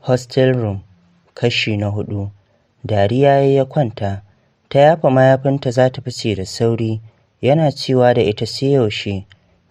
Hostel Room, kashi na 4. Dariya ya kwanta, ta yafa mayafinta za ta fice da sauri, yana cewa da ita sai yaushe.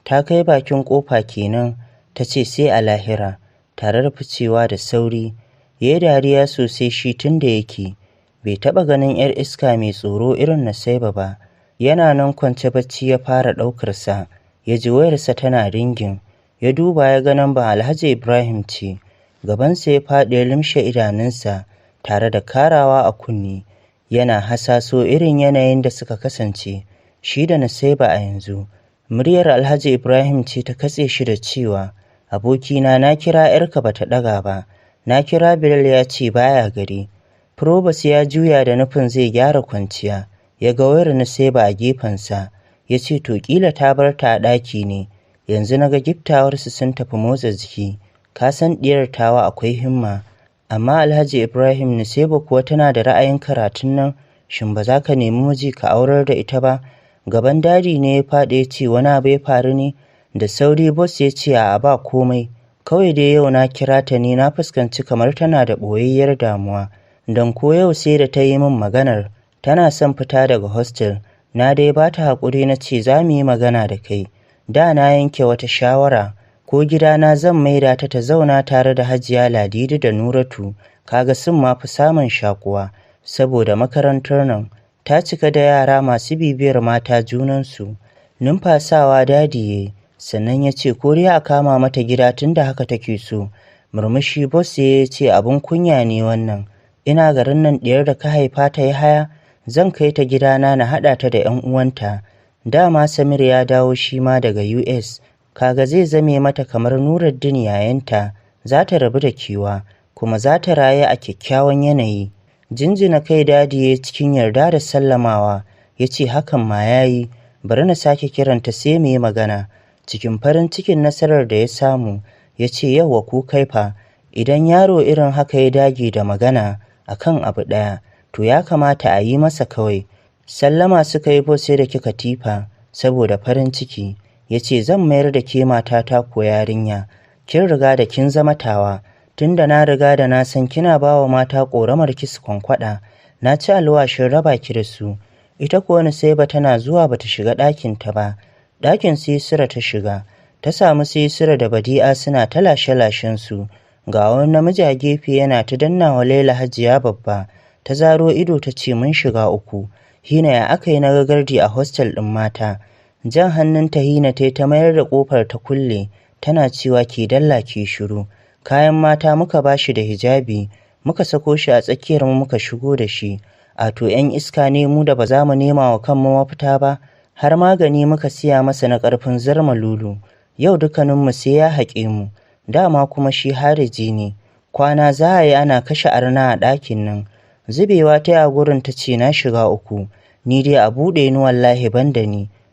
Ta kai bakin ƙofa kenan, ta ce sai a lahira, tare da ficewa da sauri. Ya yi dariya sosai shi tun da yake, bai taɓa ganin 'yar iska mai tsoro irin Nusaiba ba. Yana nan kwance bacci ya fara ɗaukarsa, ya ji wayarsa tana ringin, ya duba ya ga lambar Alhaji Ibrahim ce. Gabansa ya faɗi ya lumshe idanunsa tare da karawa a kunne, yana hasaso irin yanayin da suka kasance shi da Nusaiba a yanzu. Muryar Alhaji Ibrahim ce ta katse shi da cewa, abokina na kira 'yarka bata ɗaga ba, na kira Bilal ya ce baya gari. Probus ya juya da nufin zai gyara kwanciya, ya ga wayar Nusaiba a gefensa, ya ce to ƙila ta bar ta a ɗaki ne, yanzu na ga giftawarsu sun tafi motsa jiki. Ka san ɗiyar tawa akwai himma, amma Alhaji Ibrahim Nusaiba kuwa tana da ra'ayin karatun nan, shin ba za ka nemi miji ka aurar da ita ba? Gaban dadi ne ya faɗi ya ce wani abu ya faru ne? Da sauri boss ya ce a'a ba komai, kawai dai yau na kira ta ne na fuskanci kamar tana da ɓoyayyar damuwa, don ko yau sai da ta yi min maganar tana son fita daga hostel. Na dai ba ta haƙuri na ce za mu yi magana da kai. Da na yanke wata shawara, ko gidana zan maida ta zauna tare da Hajiya Ladidi da Nuratu, kaga sun ma fi samun shakuwa, saboda makarantar nan ta cika da yara masu bibiyar mata junansu. Numfasawa dadi yayi, sannan ya ce ko dai a kama mata gida tunda haka take so. Murmushi boss ya ce abin kunya ne wannan, ina garin nan ɗiyar da ka haifa ta yi haya, zan kai ta gidana na haɗa ta da 'yan uwanta. Dama Samir ya dawo shi ma daga US, kaga zai zame mata kamar Nuruddin yayanta, za ta rabu da kewa, kuma za ta rayu a kyakkyawan yanayi. Jinjina kai dadi ya cikin yarda da sallamawa, ya ce hakan ma ya yi, bari na sake kiranta sai mu yi magana. Cikin farin cikin nasarar da ya samu, ya ce yauwa ku kaifa, idan yaro irin haka ya dage da magana akan abu ɗaya, to ya kamata a yi masa kawai. Sallama suka yi boss da kika tifa, saboda farin ciki. Ya ce zan mayar da ke matata ko yarinya, kin riga da kin zama tawa, tunda na riga da na san kina ba wa mata ƙoramar ki su kwankwaɗa, na ci alwashin raba ki da su. Ita kuwa Nusaiba tana zuwa bata shiga ɗakinta ba, ɗakin Sisira ta shiga, ta samu Sisira da Badi'a suna ta lashe-lashen su, ga wani namiji a gefe yana ta dannawa Laila Hajiya babba, ta zaro ido ta ce mun shiga uku, Hina ya aka yi na ga gardi a hostel ɗin mata. Jan hannunta Hina ta mayar da ƙofar ta kulle, tana cewa ke dalla ke shiru. Kayan mata muka bashi da hijabi, muka sako shi a tsakiyar mu muka shigo da shi. A to 'yan iska ne mu da ba za mu nema wa kanmu mafita ba, har magani muka siya masa na ƙarfin zarma lulu. Yau dukkaninmu sai ya haƙe mu, dama kuma shi hariji ne. Kwana za a yi ana kashe arna a ɗakin nan. Zubewa ta a gurin ta ce na shiga uku, ni dai a buɗe ni wallahi banda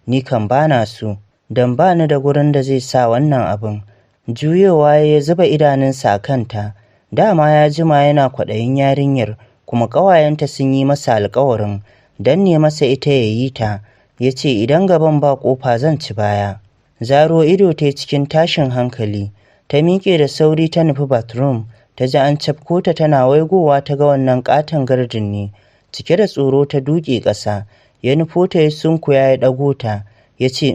ni kan bana so, don ba ni da gurin da zai sa wannan abin. Juyowa ya zuba idanunsa a kanta, dama ya jima yana kwaɗayin yarinyar, kuma ƙawayenta sun yi masa alƙawarin danne masa ita ya yi ta. Ya ce idan gaban ba ƙofa zan ci baya. Zaro ido ta cikin tashin hankali, ta miƙe da sauri ta nufi bathroom, ta ji an cafko ta tana waigowa ta ga wannan ƙaton gardin ne, cike da tsoro ta duƙe ƙasa. Ya nufo ta ya sunkuya ya ɗago ta, ya ce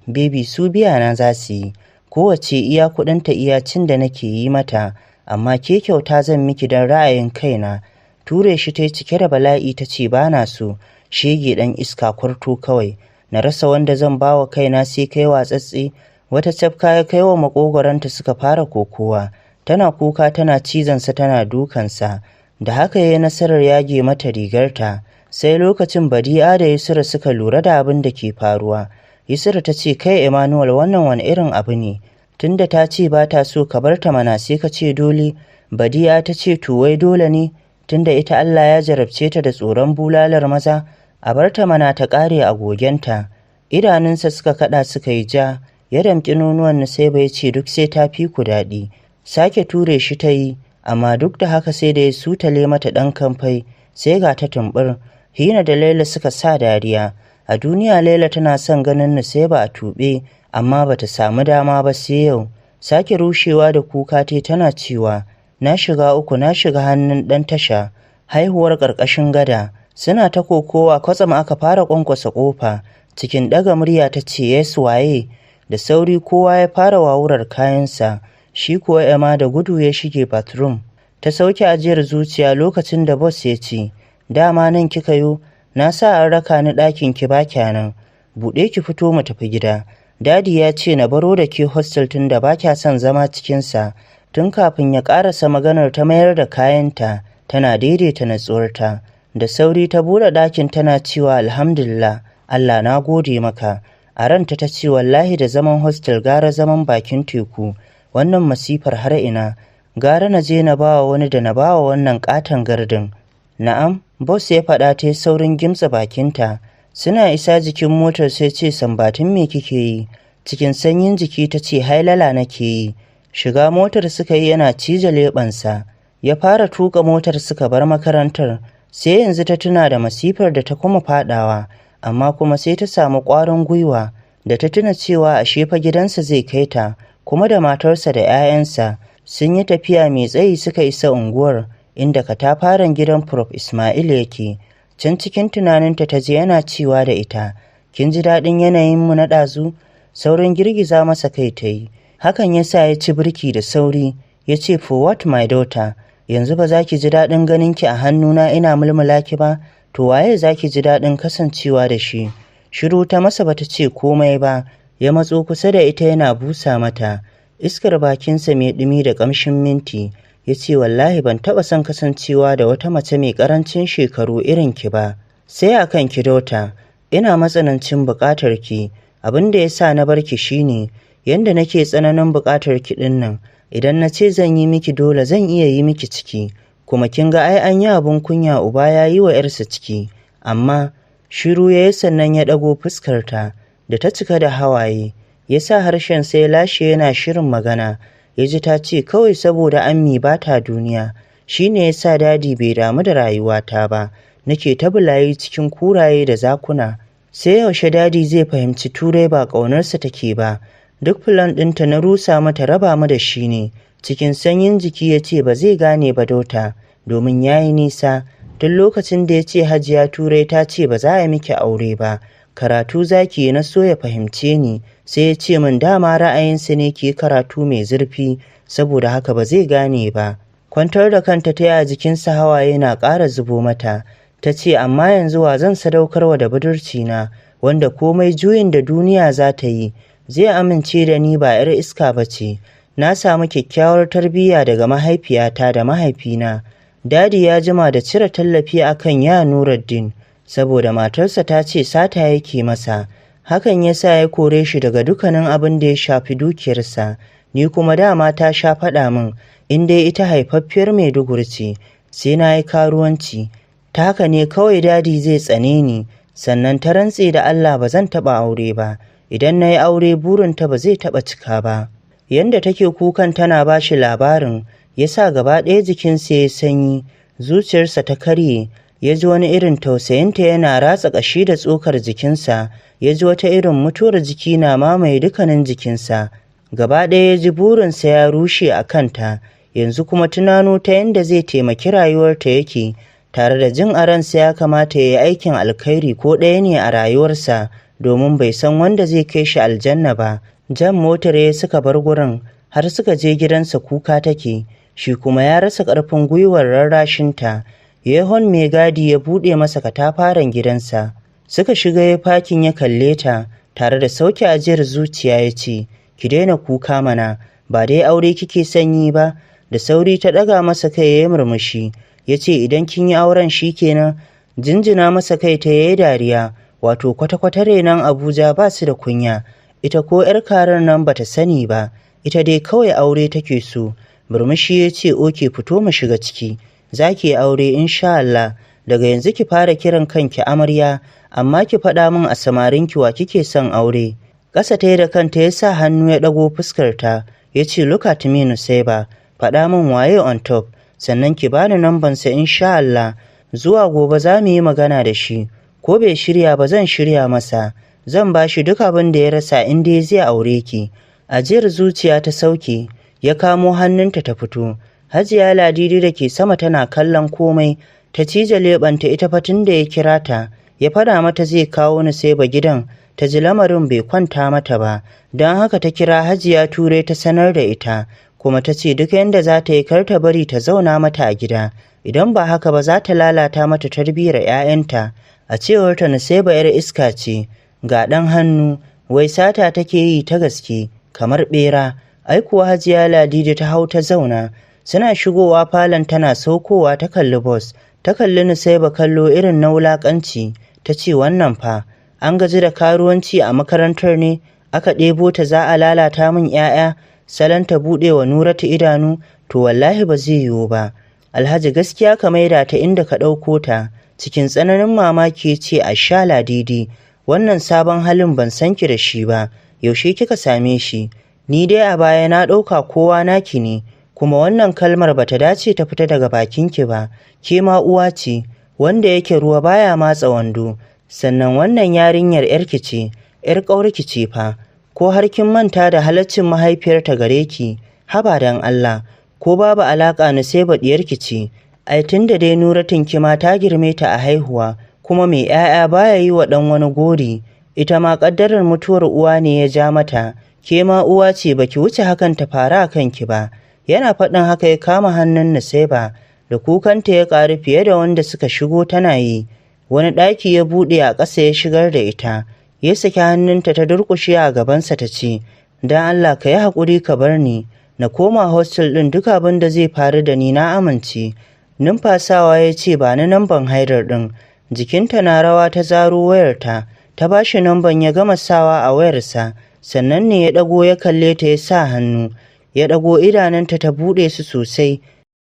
baby su biya na za su yi, kowace iya kuɗinta iya cin da nake yi mata, amma ke kyauta zan miki don ra'ayin kaina. Ture shi ta cike da bala'i ta ce ba na so, shege ɗan iska kwarto kawai, na rasa wanda zan ba wa kaina sai kai watsatse. Wata cafka ya kai wa maƙogwaranta suka fara kokowa, tana kuka tana cizonsa tana dukansa, da haka ya yi nasarar yage mata rigarta. Sai lokacin Badi'a da Yusra suka lura da abin da ke faruwa. Yusra ta ce kai Emmanuel wannan wani irin abu ne, tunda ta ce ba ta so ka bar ta mana sai ka ce dole. Badi'a ta ce to wai dole ne, tunda ita Allah ya jarabce ta da tsoron bulalar maza, a bar ta mana ta ƙare a gogenta. Idanunsa suka kaɗa suka yi ja, ya damƙi nonuwan Nusaiba ya ce duk sai ta fi ku daɗi. Sake ture shi ta yi, amma duk da haka sai da ya sutale mata ɗan kamfai, sai ga ta tumbur. Hina da Laila suka sa dariya. A duniya Laila tana son ganin Nusaiba a tuɓe, amma bata samu dama ba sai yau. Sake rushewa da kuka tana cewa na shiga uku, na shiga hannun ɗan tasha, haihuwar ƙarƙashin gada. Suna ta kokowa kwatsam aka fara ƙwanƙwasa ƙofa. Cikin ɗaga murya ta ce, yes waye? Da sauri kowa ya fara wawurar kayansa. Shi kuwa Emma da gudu ya shige bathroom. Ta sauke ajiyar zuciya lokacin da boss ya ce, dama nan kika yo? Na sa an raka ni ɗakin ki ba kyanan. Buɗe ki fito mu tafi gida. Dadi ya ce na baro da ke hostel tun da ba kya son zama cikinsa. Tun kafin ya ƙarasa maganar ta mayar da kayanta, tana daidaita natsuwarta. Da sauri ta buɗe ɗakin tana cewa alhamdulillah, Allah na gode maka. A ranta ta ce wallahi da zaman hostel gara zaman bakin teku. Wannan masifar har ina. Gara na je na bawa wani da na bawa wannan ƙaton gardin. Na'am, boss ya faɗa ta yi saurin gimtsa bakinta. Suna isa jikin motar sai ce sambatin me kike yi? Cikin sanyin jiki ta ce hailala nake yi. Shiga motar suka yi yana cije leɓensa. Ya fara tuƙa motar suka bar makarantar. Sai yanzu ta tuna da masifar da ta kuma faɗawa, amma kuma sai ta samu ƙwarin gwiwa da ta tuna cewa ashe fa gidansa zai kai ta, kuma da matarsa da 'ya'yansa. Sun yi tafiya mai tsayi suka isa unguwar inda katafaren gidan Prof Ismail yake. Can cikin tunaninta ta je yana cewa da ita, kin ji daɗin yanayinmu na ɗazu? Saurin girgiza masa kai ta yi. Hakan ya sa ya ci birki da sauri, ya ce, for what my daughter? Yanzu ba za ki ji daɗin ganinki a hannuna ina mulmula ki ba? To waye za ki ji daɗin kasancewa da shi? Shiru ta masa bata ce komai ba, ya matso kusa da ita yana busa mata. Iskar bakinsa mai ɗumi da ƙamshin minti. Ya ce wallahi ban taɓa son kasancewa da wata mace mai ƙarancin shekaru irin ki ba. Sai a kan ki daughter, ina matsanancin buƙatar ki. Abin da ya sa na bar ki shine, yanda nake tsananin buƙatar ki ɗin nan, idan na ce zan yi miki dole zan iya yi miki ciki. Kuma kin ga ai an yi abin kunya uba ya yi wa 'yarsa ciki. Amma shiru ya yi sannan ya ɗago fuskarta da ta cika da hawaye. Ya sa harshen sai lashe yana shirin magana. Ya ji ta ce kawai saboda ammi ba ta duniya. Shi ne ya sa dadi bai damu da rayuwata ba. Nake ta bulayi cikin kuraye da zakuna. Sai yaushe dadi zai fahimci Turai ba ƙaunarsa take ba. Duk filan ɗinta na rusa mata raba mu da shi ne. Cikin sanyin jiki ya ce ba zai gane ba daughter, domin ya yi nisa. Tun lokacin da ya ce Hajiya Turai ta ce ba za a miki aure ba, karatu zaki na so ya fahimce ni, sai ya ce min dama ra'ayinsa ne ke karatu mai zurfi, saboda haka ba zai gane ba. Kwantar da kanta ta yi a jikinsa hawaye na ƙara zubo mata. Ta ce amma yanzu wa zan sadaukarwa da budurcina, wanda komai juyin da duniya za ta yi, zai amince da ni ba 'yar iska ba ce. Na samu kyakkyawar tarbiyya daga mahaifiyata da mahaifina. Dadi ya jima da cire tallafi akan ya Nuruddin, saboda matarsa ta ce sata yake masa. Hakan ya sa ya kore shi daga dukkanin abin da ya shafi dukiyarsa. Ni kuma dama ta sha faɗa min, in dai ita haifaffiyar Maiduguri ce, sai na yi karuwanci. Ta haka ne kawai dadi zai tsane ni, sannan ta rantse da Allah ba zan taɓa aure ba. Idan na yi aure burinta ba zai taɓa cika ba. Yanda take kukan tana ba shi labarin, ya sa gaba ɗaya jikinsa ya sanyi, zuciyarsa ta karye. Ya ji wani irin tausayinta yana ratsa ƙashi da tsokar jikinsa. Ya ji wata irin mutuwar jiki na mamaye dukkanin jikinsa. Gaba ɗaya ya ji burinsa ya rushe a kanta. Yanzu kuma tunano ta yadda zai taimaki rayuwarta yake, tare da jin a ransa ya kamata ya yi aikin alkhairi ko ɗaya ne a rayuwarsa, domin bai san wanda zai kai shi aljanna ba. Jan motar ya suka bar gurin har suka je gidansa kuka take, shi kuma ya rasa ƙarfin gwiwar rarrashinta. Yehon mai gadi ya buɗe masa katafaren gidansa. Suka shiga ya fakin ya kalle ta, tare da sauke ajiyar zuciya ya ce, ki daina kuka mana, ba dai aure kike sanyi ba? Da sauri ta ɗaga masa kai ya yi murmushi. Ya ce idan kin yi auren shi kenan. Jinjina masa kai ta yayi dariya, wato kwata-kwata renon Abuja ba su da kunya. Ita ko 'yar karar nan ba ta sani ba, ita dai kawai aure take so. Murmushi ya ce oke fito mu shiga ciki, za ki yi aure insha Allah. Daga yanzu ki fara kiran kanki amarya, amma ki faɗa min a samarinki wa kike son aure. Ƙasa ta yi da kanta ya sa hannu ya ɗago fuskarta, ya ce look at me Nusaiba, faɗa min waye on top, sannan ki bani nambansa insha Allah. Zuwa gobe za mu yi magana da shi, ko bai shirya ba zan shirya masa. Zan ba shi duk abin da ya rasa in dai zai aure ki. Ajiyar zuciya ta sauke, ya kamo hannunta ta fito. Hajiya Ladidi da ke sama tana kallon komai, ta cije leɓanta ita fa tun da ya kira ta, ya faɗa mata zai kawo Nusaiba gidan, ta ji lamarin bai kwanta mata ba, don haka ta kira Hajiya Ture ta sanar da ita, kuma ta ce duk yadda za ta yi kar ta bari ta zauna mata a gida, idan ba haka ba za ta lalata mata tarbiyyar 'ya'yanta. A cewar ta Nusaiba 'yar iska ce, ga ɗan hannu, wai sata take yi ta gaske, kamar ɓera. Ai kuwa Hajiya Ladidi ta hau ta zauna, suna shigowa falon tana saukowa ta kalli bos, ta kalli Nusaiba kallo irin na wulaƙanci, ta ce wannan fa, an gaji da karuwanci a makarantar ne, aka ɗebo ta za a lalata min 'ya'ya, salon ta buɗe wa Nuratu idanu, to wallahi ba zai yiwu ba. Alhaji gaskiya ka maida ta inda ka ɗauko ta. Cikin tsananin mamaki ya ce, a sha Ladidi, wannan sabon halin ban san ki da shi ba, yaushe kika same shi? Ni dai a baya na ɗauka kowa naki ne, kuma wannan kalmar bata dace ta fita daga bakinki ba, ke ma uwa ce, wanda yake ruwa baya matsa wando, sannan wannan yarinyar 'yarki ce, 'yar ƙawarki ce fa, ko har kin manta da halaccin mahaifiyarta gare ki? Haba dan Allah, ko babu alaƙa Nusaiba ɗiyarki ce, ai tun da dai Nuratun ki ma ta girme ta a haihuwa, kuma mai 'ya'ya baya yi wa ɗan wani gori, ita ma ƙaddarar mutuwar uwa ne ya ja mata, ke ma uwa ce baki wuce hakan ta faru a kanki ba. Yana faɗin haka ya kama hannun Nusaiba, da kukanta ya ƙaru fiye da wanda suka shigo tana yi. Wani ɗaki ya buɗe a ƙasa ya shigar da ita, ya saki hannunta ta durƙushe a gabansa ta ce, don Allah ka yi haƙuri ka bar ni, na koma hostel ɗin, duk abin da zai faru da ni na amince. Numfasawa ya ce, ba ni namban Haidar ɗin. Jikinta na rawa ta zaro wayarta, ta ba shi namban ya gama sawa a wayarsa, sannan ne ya ɗago ya kalle ta ya sa hannu, ya ɗago idanunta ta buɗe su sosai,